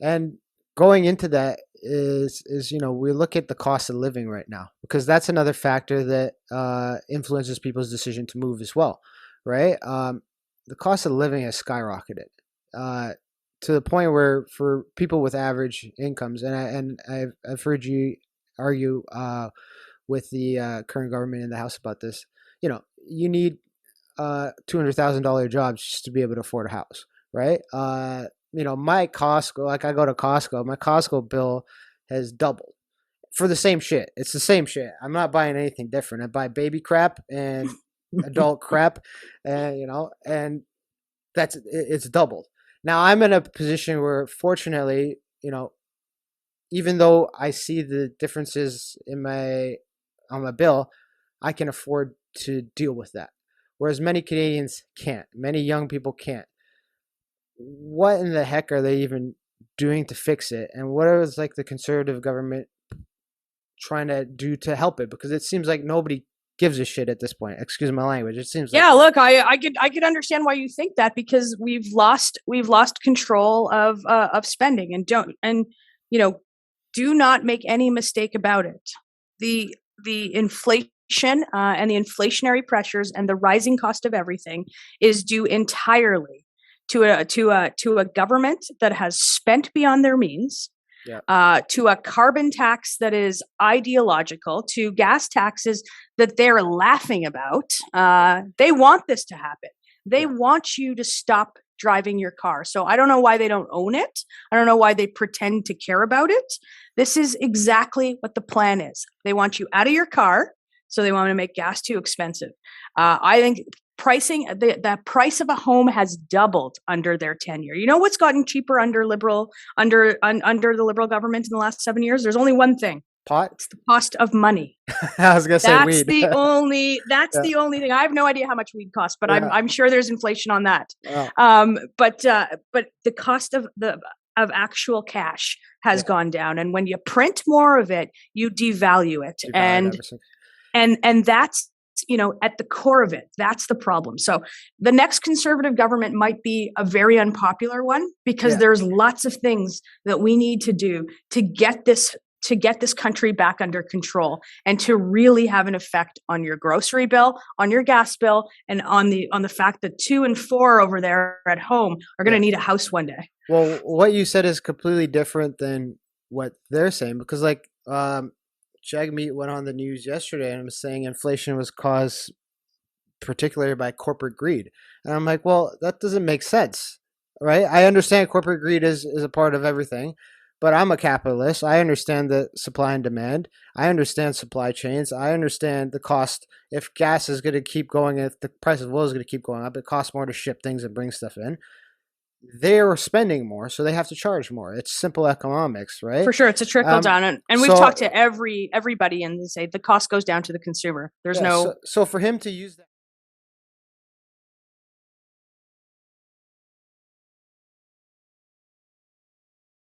And going into that is we look at the cost of living right now, because that's another factor that influences people's decision to move as well, right? The cost of living has skyrocketed uh, to the point where for people with average incomes, I've heard you argue with the current government in the House about this. You need $200,000 jobs just to be able to afford a house, right? My Costco, like I go to Costco, my Costco bill has doubled for the same shit. It's the same shit. I'm not buying anything different. I buy baby crap and adult crap, and it's doubled. Now I'm in a position where, fortunately, even though I see the differences on my bill, I can afford to deal with that. Whereas many Canadians can't. Many young people can't. What in the heck are they even doing to fix it? And what is like the conservative government trying to do to help it? Because it seems like nobody gives a shit at this point. Excuse my language. It seems like Yeah, look, I could understand why you think that, because we've lost control of spending, and you know do not make any mistake about it. The inflation and the inflationary pressures and the rising cost of everything is due entirely to a government that has spent beyond their means, yeah, to a carbon tax that is ideological, to gas taxes that they're laughing about. They want this to happen. They yeah, want you to stop driving your car. So I don't know why they don't own it. I don't know why they pretend to care about it. This is exactly what the plan is. They want you out of your car, so they want to make gas too expensive. I think the price of a home has doubled under their tenure. You know what's gotten cheaper under the liberal government in the last 7 years? There's only one thing. pot. It's the cost of money. I was gonna say That's weed. the only that's Yeah, the only thing. I have no idea how much weed costs, but I'm yeah. I'm sure there's inflation on that. Oh, But the cost of actual cash has yeah. gone down, and when you print more of it, you devalue it, Devalued and everything. and that's at the core of it. That's the problem. So the next conservative government might be a very unpopular one, because Yeah. there's lots of things that we need to do to get this country back under control, and to really have an effect on your grocery bill, on your gas bill, and on the fact that 2 and 4 over there at home are going to Yeah. need a house one day. Well, what you said is completely different than what they're saying, because like Jagmeet went on the news yesterday and was saying inflation was caused particularly by corporate greed. And I'm like, well, that doesn't make sense, right? I understand corporate greed is a part of everything, but I'm a capitalist. I understand the supply and demand. I understand supply chains. I understand the cost. If gas is going to keep going, if the price of oil is going to keep going up, it costs more to ship things and bring stuff in. They're spending more, so they have to charge more. It's simple economics, right? For sure, it's a trickle Um, down, and we've so talked to everybody, and they say the cost goes down to the consumer. There's yeah, so no so for him to use that.